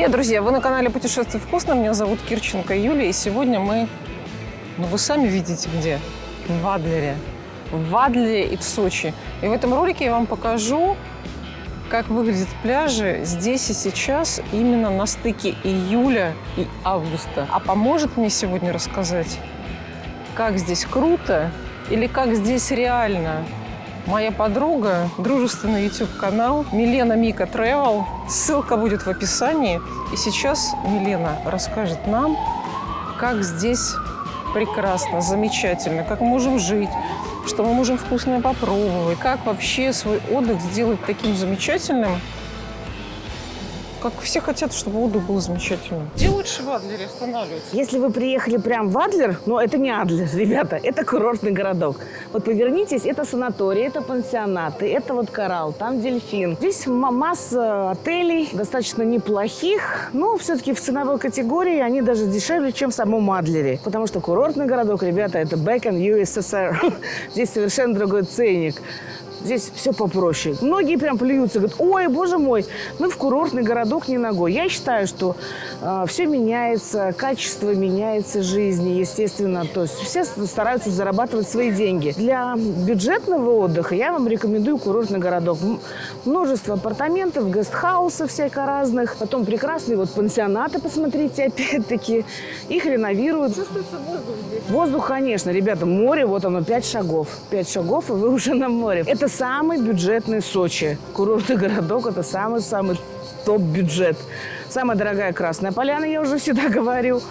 Привет, друзья! Вы на канале «Путешествие вкусно». Меня зовут Кирченко Юлия. И сегодня мы, вы сами видите где, в Адлере. В Адлере и в Сочи. И в этом ролике я вам покажу, как выглядят пляжи здесь и сейчас, именно на стыке июля и августа. А поможет мне сегодня рассказать, как здесь круто или как здесь реально, моя подруга, дружественный YouTube-канал Милена Мика Travel. Ссылка будет в описании. И сейчас Милена расскажет нам, как здесь прекрасно, замечательно, как мы можем жить, что мы можем вкусное попробовать, как вообще свой отдых сделать таким замечательным, как все хотят, чтобы отдых был замечательным. Где лучше в Адлере останавливаться? Если вы приехали прям в Адлер, но это не Адлер, ребята, это курортный городок. Вот повернитесь, это санатории, это пансионаты, это вот Коралл, там дельфин. Здесь масса отелей, достаточно неплохих, но все-таки в ценовой категории они даже дешевле, чем в самом Адлере. Потому что курортный городок, ребята, это back in USSR. Здесь совершенно другой ценник. Здесь все попроще. Многие прям плюются, говорят: ой, боже мой, мы в курортный городок не ногой. Я считаю, что все меняется, качество меняется жизни, естественно. То есть все стараются зарабатывать свои деньги. Для бюджетного отдыха я вам рекомендую курортный городок. Множество апартаментов, гестхаусов всяко разных. Потом прекрасные вот пансионаты, посмотрите, опять-таки. Их реновируют. Чувствуется воздух здесь? Воздух, конечно, ребята, море, вот оно, 5 шагов. 5 шагов, и вы уже на море. Это самый бюджетный Сочи. Курортный городок – это самый-самый топ-бюджет. Самая дорогая Красная Поляна, я уже всегда говорю.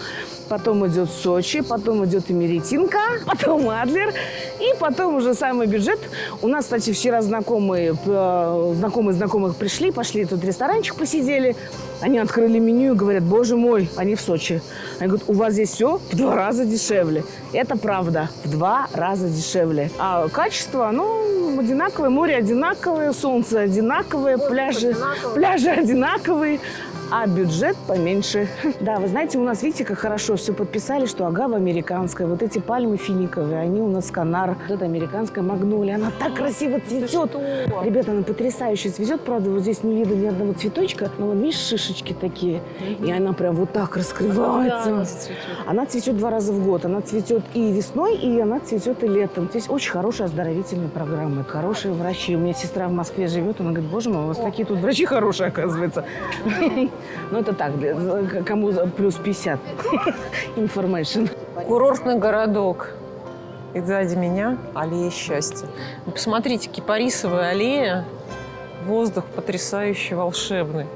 Потом идет Сочи, потом идет Имеретинка, потом Адлер. И потом уже самый бюджет. У нас, кстати, вчера знакомые знакомых пришли, пошли тут в ресторанчик, посидели. Они открыли меню и говорят: боже мой, они в Сочи. Они говорят: у вас здесь все в 2 раза дешевле. Это правда, в 2 раза дешевле. А качество, одинаковое, море одинаковое, солнце одинаковое, пляжи одинаковые. А бюджет поменьше. Да, вы знаете, у нас, видите, как хорошо все подписали, что агава американская, вот эти пальмы финиковые, они у нас канар. Вот эта американская магнолия, она так красиво цветет. Ребята, она потрясающе цветет. Правда, вот здесь не видно ни одного цветочка, но вот видишь, шишечки такие. И она прям вот так раскрывается. Она цветет 2 раза в год. Она цветет и весной, и она цветет и летом. Здесь очень хорошие оздоровительные программы, хорошие врачи. У меня сестра в Москве живет, она говорит: боже мой, у вас такие тут врачи хорошие, оказывается. Ну, это так, кому плюс 50. Information. Курортный городок. И сзади меня аллея счастья. Вы посмотрите, кипарисовая аллея. Воздух потрясающий, волшебный.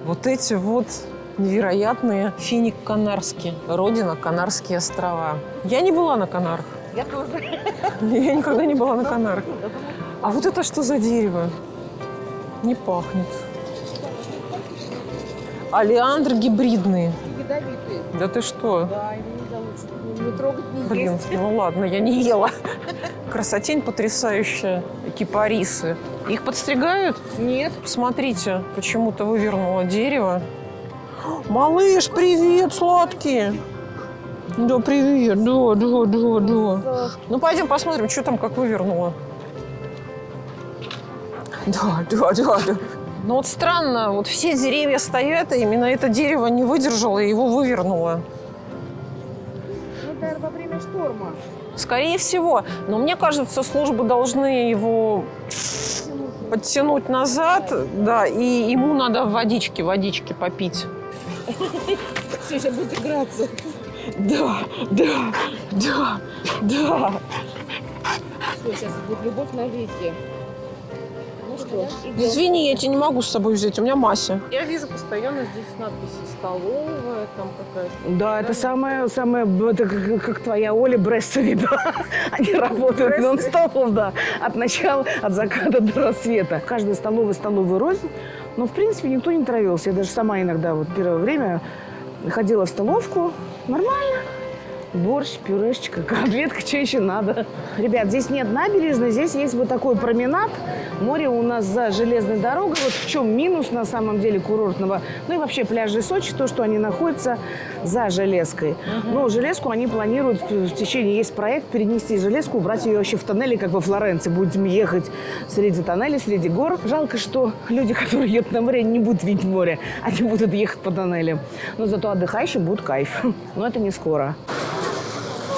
Вот эти вот невероятные финик Канарские. Родина Канарские острова. Я не была на Канарах. Я тоже. Я никогда не была на Канарах. А вот это что за дерево? Не пахнет. Олеандры гибридные. Ядовитые. Да ты что? Да, они нельзя лучше не трогать, не Блин, есть. ну ладно, я не ела. Красотень потрясающая. Кипарисы. Их подстригают? Нет. Посмотрите, почему-то вывернуло дерево. Малыш, привет, сладкий. Да, привет, да. Ну, пойдем посмотрим, что там как вывернуло. Да. Ну вот странно, вот все деревья стоят, и именно это дерево не выдержало и его вывернуло. Ну, это во время шторма. Скорее всего. Но мне кажется, службы должны его подтянуть назад, да, и ему надо водички попить. Все, сейчас будет играться. Да. Все, сейчас будет любовь навеки. Ну что, Извини, я тебя не могу с собой взять, у меня Мася. Я вижу постоянно здесь надписи: столовая, там какая-то. Да, это самое, это как твоя Оля Брестове, да. Они работают нон-стопом, да, от заката до рассвета. Каждая столовая рознь, но, в принципе, никто не травился. Я даже сама иногда вот первое время ходила в столовку, нормально. Борщ, пюрешечка, котлетка, что еще надо? Ребят, здесь нет набережной, здесь есть вот такой променад. Море у нас за железной дорогой. Вот в чем минус на самом деле курортного, ну и вообще пляжи Сочи, то, что они находятся за железкой. Но железку они планируют в течение, есть проект перенести железку, убрать ее вообще в тоннеле, как во Флоренции. Будем ехать среди тоннелей, среди гор. Жалко, что люди, которые едут на море, не будут видеть море, они будут ехать по тоннелям. Но зато отдыхающим будет кайф. Но это не скоро.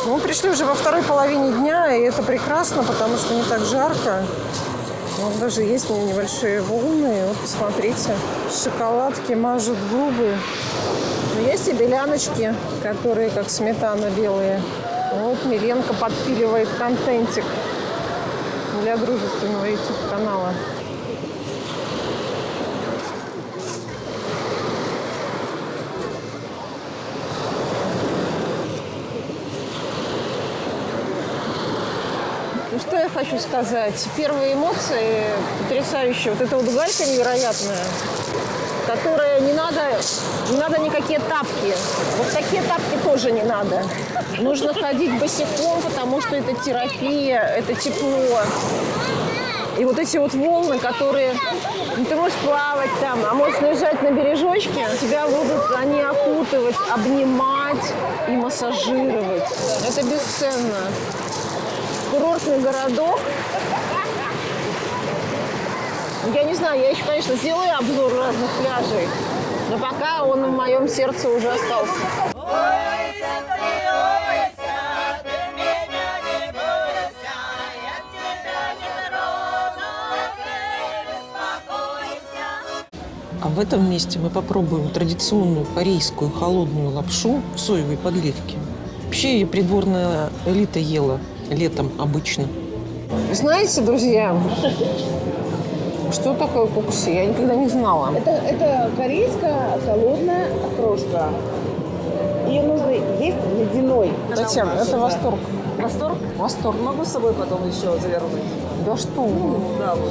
Мы пришли уже во второй половине дня, и это прекрасно, потому что не так жарко. Вот даже есть небольшие волны. Вот посмотрите, шоколадки мажут губы. Но есть и беляночки, которые как сметана белые. Вот Миленко подпиливает контентик для дружественного YouTube-канала. Ну, что я хочу сказать? Первые эмоции потрясающие. Вот эта вот галька невероятная, которая не надо никакие тапки. Вот такие тапки тоже не надо. Нужно ходить босиком, потому что это терапия, это тепло. И вот эти вот волны, которые... Ну, ты можешь плавать там, а можешь лежать на бережочке. Тебя будут они окутывать, обнимать и массажировать. Это бесценно. Курортный городок. Я не знаю, я еще, конечно, сделаю обзор разных пляжей, но пока он в моем сердце уже остался. А в этом месте мы попробуем традиционную корейскую холодную лапшу в соевой подливке. Вообще ее придворная элита ела летом обычно. Знаете, друзья, что такое кукси? Я никогда не знала. Это корейская холодная окрошка. Ее нужно есть ледяной. Зачем? Это восторг. Восторг? Восторг. Могу с собой потом еще завернуть. Да что?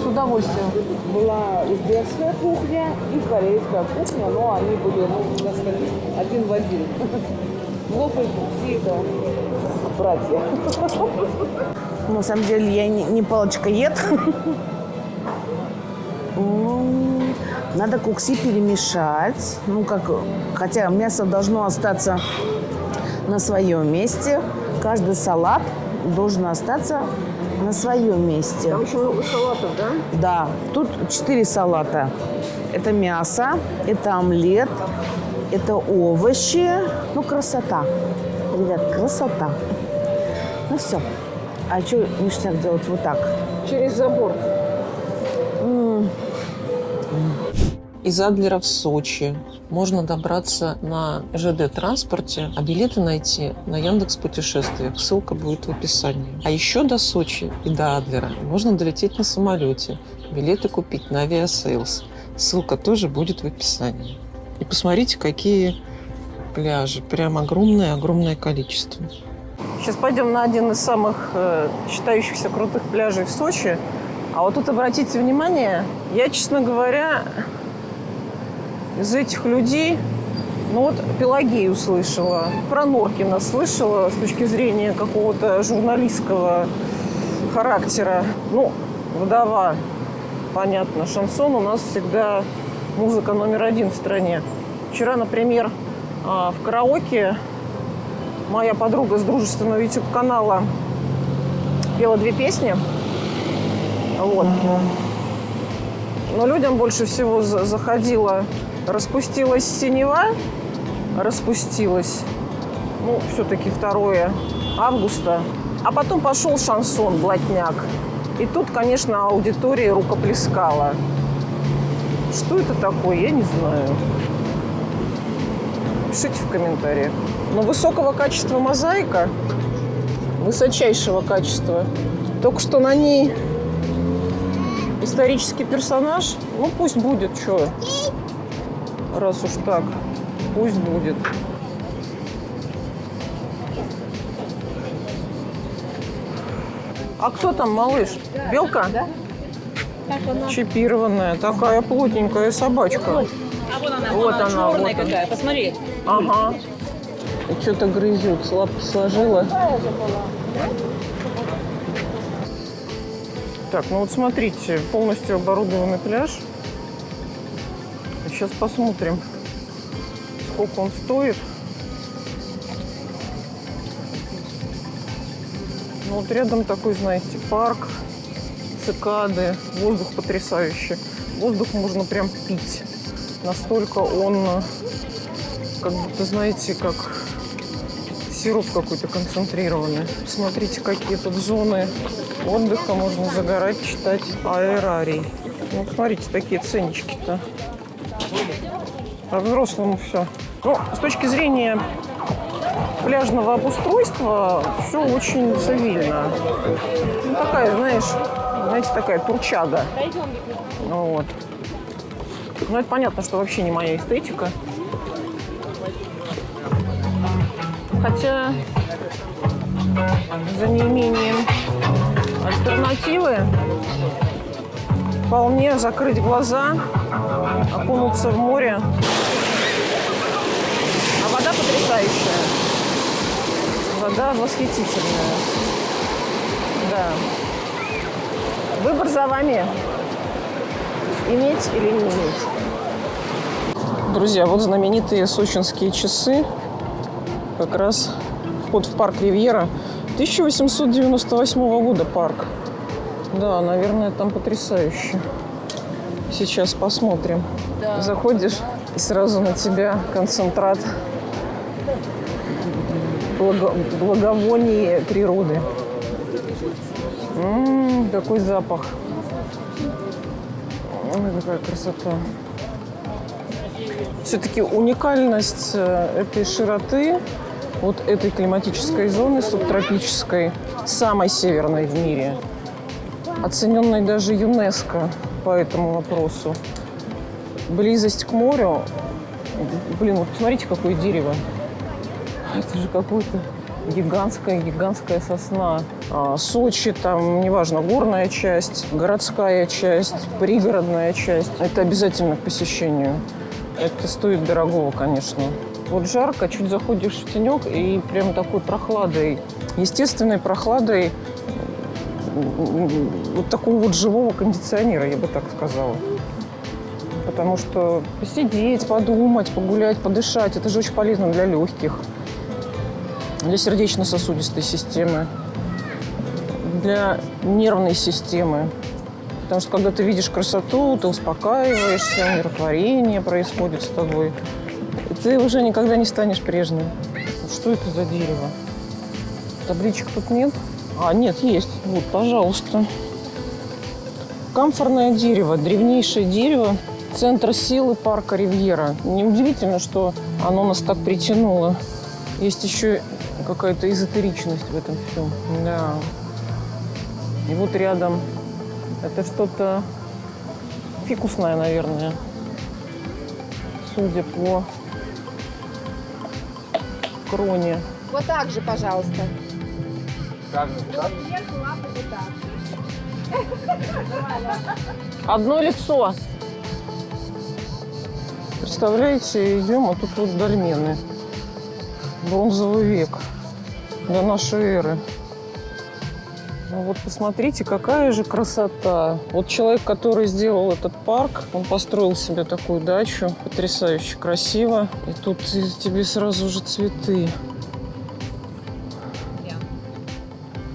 С удовольствием. Была узбекская кухня и корейская кухня, но они были, так сказать, один в один. Плов и кукси – это братья. На самом деле я не палочкоед. Надо кукси перемешать. Хотя мясо должно остаться на своем месте. Каждый салат должен остаться на своем месте. Там еще много салатов, да? Да, тут 4 салата. Это мясо, это омлет, это овощи. Красота. Ребят, красота. Ну все. А что ништяк делать вот так? Через забор. Из Адлера в Сочи можно добраться на ЖД-транспорте, а билеты найти на Яндекс.Путешествиях. Ссылка будет в описании. А еще до Сочи и до Адлера можно долететь на самолете, билеты купить на Авиасейлс. Ссылка тоже будет в описании. И посмотрите, какие пляжи. Прям огромное количество. Сейчас пойдем на один из самых считающихся крутых пляжей в Сочи. А вот тут обратите внимание, я, честно говоря, из этих людей, Пелагею слышала, про Норкина слышала с точки зрения какого-то журналистского характера. Вдова, понятно, шансон у нас всегда музыка номер один в стране. Вчера, например, в караоке моя подруга с дружественного YouTube-канала пела 2 песни. Вот. Но людям больше всего заходила «Распустилась синева», распустилась, все-таки 2 августа. А потом пошел шансон, блатняк. И тут, конечно, аудитория рукоплескала. Что это такое, я не знаю. Пишите в комментариях. Но высокого качества мозаика, высочайшего качества. Только что на ней исторический персонаж. Пусть будет, что. Раз уж так, пусть будет. А кто там, малыш? Белка? Да. Чипированная, такая плотненькая собачка. А вон она, Вот она, черная вот она. какая, посмотри. Ага. Что-то грызет, лапки сложила. Так, ну вот смотрите, полностью оборудованный пляж. Сейчас посмотрим, сколько он стоит. Ну вот рядом такой, знаете, парк, цикады, воздух потрясающий. Воздух можно прям пить. Настолько он, как будто, знаете, как сироп какой-то концентрированный. Смотрите, какие тут зоны отдыха. Можно загорать, читать аэрарий. Ну, смотрите, такие ценнички-то. По-взрослому все. Ну, с точки зрения пляжного обустройства все очень цивильно. Ну, такая, знаете, такая турчага. Вот. Ну, это понятно, что вообще не моя эстетика. Хотя за неимением альтернативы вполне закрыть глаза, окунуться в море. А вода потрясающая. Вода восхитительная. Да. Выбор за вами. Иметь или не иметь. Друзья, вот знаменитые сочинские часы. Как раз вход в парк Ривьера. 1898 года парк. Да, наверное, там потрясающе. Сейчас посмотрим. Да. Заходишь, и сразу на тебя концентрат благовоний природы. Какой запах. Какая красота. Все-таки уникальность этой широты, вот этой климатической зоны субтропической, самой северной в мире, оцененной даже ЮНЕСКО по этому вопросу. Близость к морю. Блин, вот посмотрите, какое дерево. Это же какое-то гигантская сосна. Сочи, там, неважно, горная часть, городская часть, пригородная часть. Это обязательно к посещению. Это стоит дорогого, конечно. Вот жарко, чуть заходишь в тенек, и прям такой прохладой, естественной прохладой, вот такого вот живого кондиционера, я бы так сказала. Потому что посидеть, подумать, погулять, подышать, это же очень полезно для легких, для сердечно-сосудистой системы, для нервной системы. Потому что когда ты видишь красоту, ты успокаиваешься, умиротворение происходит с тобой. И ты уже никогда не станешь прежним. Что это за дерево? Табличек тут нет? А, нет, есть. Вот, пожалуйста. Камфорное дерево, древнейшее дерево. Центр силы парка Ривьера. Неудивительно, что оно нас так притянуло. Есть еще какая-то эзотеричность в этом всем. Да. И вот рядом это что-то фикусное, наверное. Судя по кроне. Вот так же, пожалуйста. Как же, так? Одно лицо. Представляете, идем, а тут вот дольмены. Бронзовый век. До нашей эры. Ну вот посмотрите, какая же красота. Вот человек, который сделал этот парк, он построил себе такую дачу. Потрясающе красиво. И тут тебе сразу же цветы.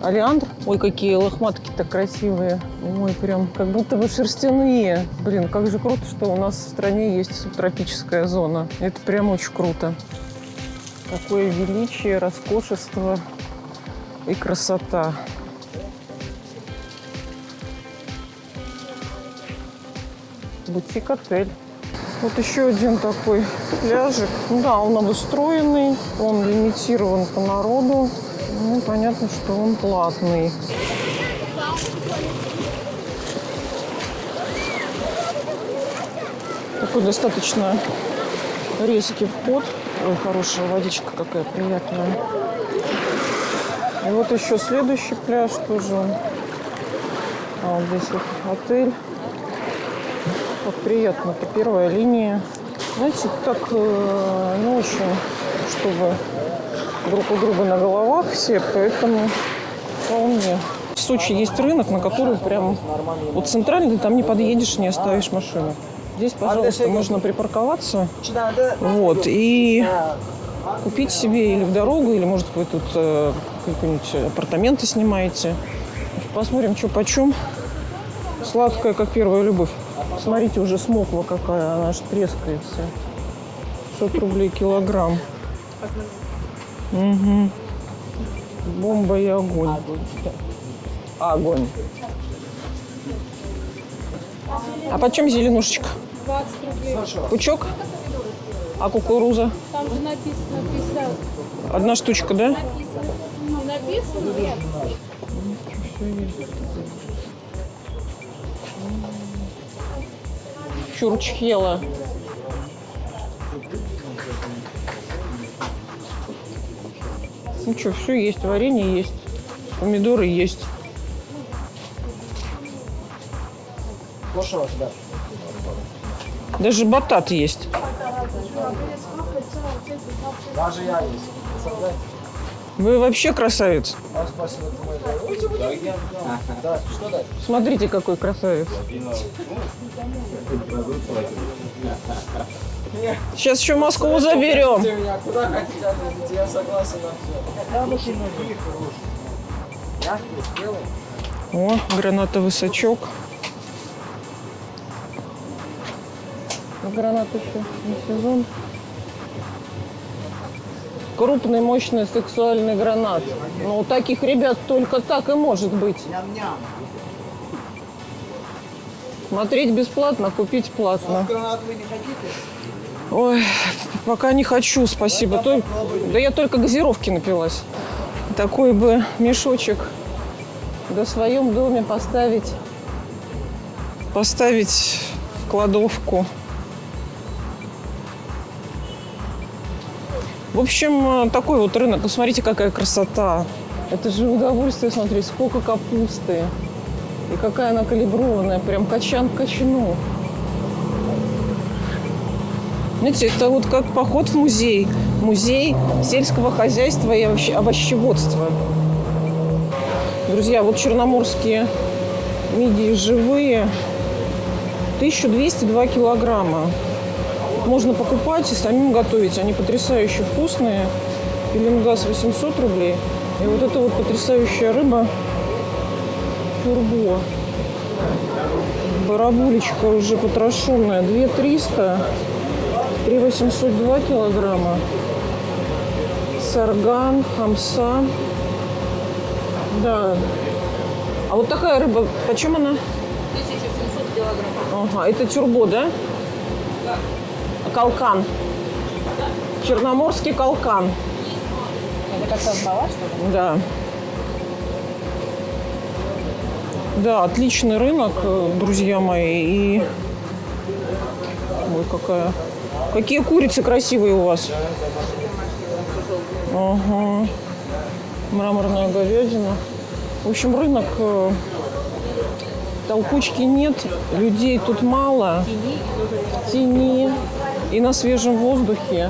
Олеандр? Ой, какие лохматки-то красивые. Ой, прям как будто бы шерстяные. Блин, как же круто, что у нас в стране есть субтропическая зона. Это прям очень круто. Какое величие, роскошество и красота. Бутик-отель. Вот еще один такой пляжик. Да, он обустроенный, он лимитирован по народу. Ну, понятно, что он платный. Такой достаточно резкий вход. Ой, хорошая водичка какая приятная. И вот еще следующий пляж тоже. А вот здесь вот отель. Вот приятно. Это первая линия. Знаете, так не очень, чтобы друг у друга на головах все, поэтому вполне. В Сочи есть рынок, на который прям вот центральный, там не подъедешь, не оставишь машину. Здесь, пожалуйста, можно припарковаться, вот, и купить себе или в дорогу, или, может, вы тут какие-нибудь апартаменты снимаете. Посмотрим, что почем. Сладкая, как первая любовь. Смотрите, уже смоква какая, она аж трескается. 600 рублей килограмм. Угу. Бомба и огонь. Огонь. А почем зеленушечка? 20 рублей. Пучок? А кукуруза? Там же написано 50. Одна штучка, да? Не написано? Нет. Чурчхела. Ну что, все есть. Варенье есть. Помидоры есть. Даже батат есть. Даже я есть. Представляете? Вы вообще красавец. Спасибо. Да, что дальше? Смотрите, какой красавец. Сейчас еще Москву заберем. Меня куда хотите отвезти? Я согласен на все. О, гранатовый-сачок. Гранат еще не сезон. Крупный, мощный сексуальный гранат. Но у таких ребят только так и может быть. Смотреть бесплатно, купить платно. Гранат вы не хотите? Ой, пока не хочу, спасибо. Да я только газировки напилась. Такой бы мешочек в своем доме поставить в кладовку. В общем, такой вот рынок. Ну, смотрите, какая красота. Это же удовольствие смотреть, сколько капусты. И какая она калиброванная, прям качан к качану. Знаете, это вот как поход в музей. Музей сельского хозяйства и овощеводства. Друзья, вот черноморские мидии живые. 1202 килограмма. Можно покупать и самим готовить. Они потрясающе вкусные. Пеленгаз 800 рублей. И вот эта вот потрясающая рыба турбо. Барабулечка уже потрошенная. 2300. 3802 килограмма. Сарган, хамса. Да. А вот такая рыба, почем она? 1700 килограмм. Ага, это тюрбо, да? Да. Калкан. Черноморский калкан. Это как сознала, что ли? Да. Да, отличный рынок, друзья мои. И... Ой, какие курицы красивые у вас. Ага. Мраморная говядина. В общем, рынок, толкучки нет, людей тут мало. В тени и на свежем воздухе.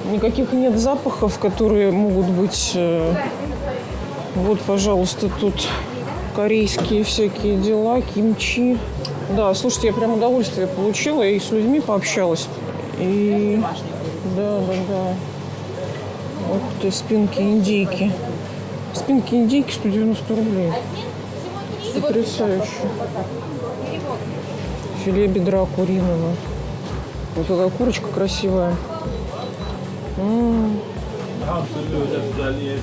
Никаких нет запахов, которые могут быть. Вот, пожалуйста, тут корейские всякие дела, кимчи. Да, слушайте, я прям удовольствие получила и с людьми пообщалась. И да. Ух ты, спинки индейки. Спинки индейки 190 рублей. Потрясающе. Филе бедра куриного. Вот такая курочка красивая.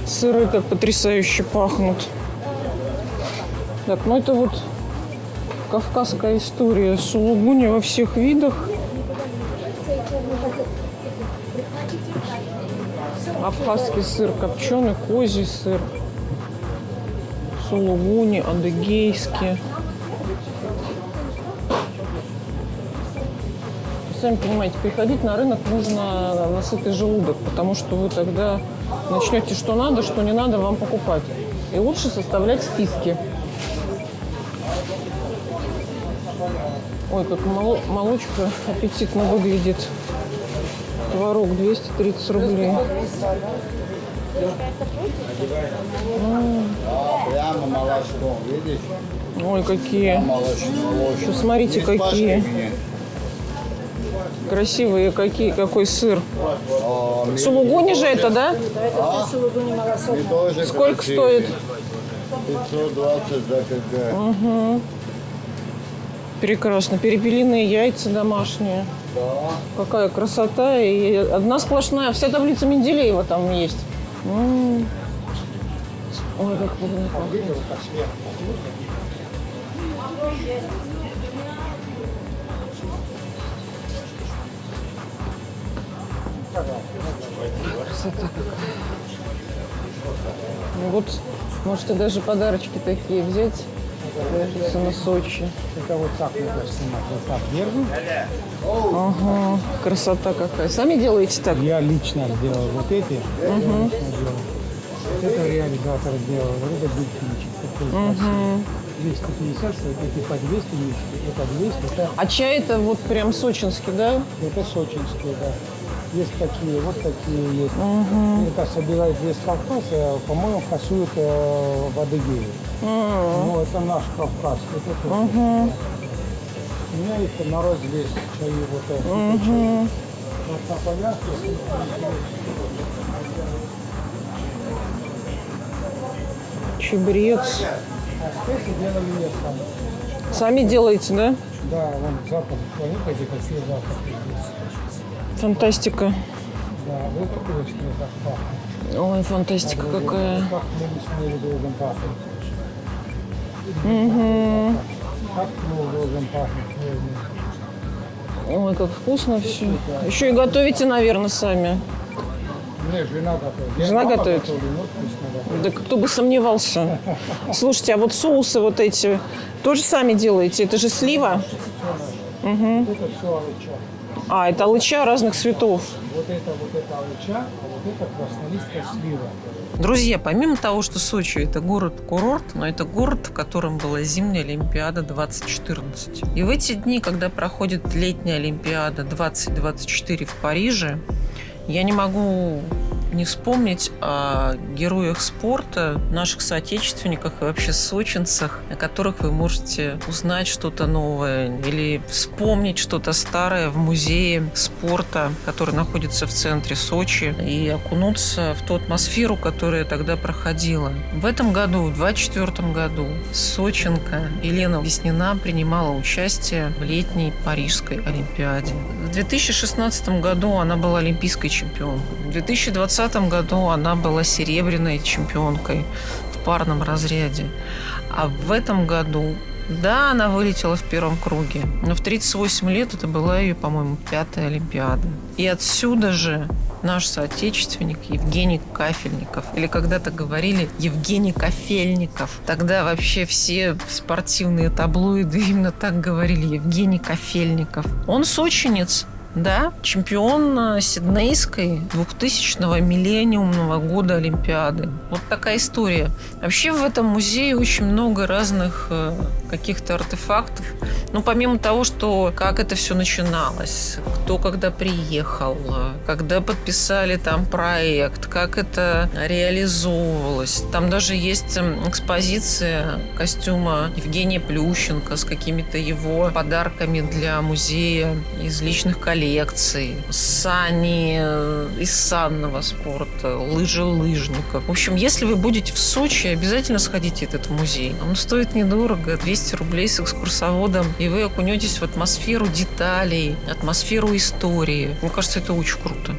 Сыры так потрясающе пахнут. Так, ну это вот кавказская история. Сулугуни во всех видах. Абхазский сыр копченый, козий сыр. Сулугуни, адыгейский. Сами понимаете, приходить на рынок нужно на сытый желудок, потому что вы тогда начнете что надо, что не надо вам покупать. И лучше составлять списки. Ой, как молочка аппетитно выглядит. Творог 230 рублей. Прямо молочко, видишь? Ой, какие. Молочко. Смотрите, какие. Красивые какие, какой сыр. Сулугуни же это, да? Сколько стоит? 520 за кг. Прекрасно. Перепелиные яйца домашние. Да. Какая красота. И одна сплошная. Вся таблица Менделеева там есть. Ой, как вкусно пахнет. Красота какая. Ну вот, можете даже подарочки такие взять. Кажется, на Сочи. Это вот так надо снимать, вот так вверху. Ага, красота какая. Сами делаете так? Я лично сделал вот эти. Я лично делал. Вот это реализатор делал, вот это бифинчик. Такой красивый. 250, эти по 200 мишки, это 200, это, А чай это вот прям сочинский, да? это сочинские, да. Есть такие, вот такие есть. Это собирают весь Кавказ, по-моему, фасуют в Адыгее. Ну, это наш Кавказ. Это тоже. У меня есть на развес чаи вот это. Вот на повязке. Чебрец. А специи делали я сам. Сами делаете, да? Да, вон запах, смотрите, какие запахи здесь. Фантастика. Да, вы какой так пахнет. Ой, фантастика какая. Как мы не должен пахнуть. Как мы должен пахнуть. Ой, как вкусно все. Еще и готовите, наверное, сами. Мне жена готовит. Жена Я готовит? готовлю, но вкусно, да. Да кто бы сомневался. Слушайте, а вот соусы вот эти тоже сами делаете? Это же слива? Это все алыча. А, это алыча разных цветов. Вот это алыча, а вот это краснолистная слива. Друзья, помимо того, что Сочи – это город-курорт, но это город, в котором была зимняя Олимпиада 2014. И в эти дни, когда проходит летняя Олимпиада 2024 в Париже, я не могу не вспомнить о героях спорта, наших соотечественниках и вообще сочинцах, о которых вы можете узнать что-то новое или вспомнить что-то старое в музее спорта, который находится в центре Сочи, и окунуться в ту атмосферу, которая тогда проходила. В этом году, в 2024 году, сочинка Елена Веснина принимала участие в летней Парижской Олимпиаде. В 2016 году она была олимпийской чемпионкой. В 2020 году она была серебряной чемпионкой в парном разряде. А в этом году, да, она вылетела в первом круге, но в 38 лет это была ее, по-моему, 5-я Олимпиада. И отсюда же наш соотечественник Евгений Кафельников, или когда-то говорили Евгений Кафельников. Тогда вообще все спортивные таблоиды именно так говорили: Евгений Кафельников. Он сочинец. Да, чемпион Сиднейской 2000-го миллениумного года Олимпиады. Вот такая история. Вообще в этом музее очень много разных каких-то артефактов. Ну, помимо того, что как это все начиналось, кто когда приехал, когда подписали там проект, как это реализовывалось. Там даже есть экспозиция костюма Евгения Плющенко с какими-то его подарками для музея из личных коллекций. Сани из санного спорта, лыжи лыжников. В общем, если вы будете в Сочи, обязательно сходите в этот музей. Он стоит недорого, 200 рублей с экскурсоводом, и вы окунетесь в атмосферу деталей, атмосферу истории. Мне кажется, это очень круто.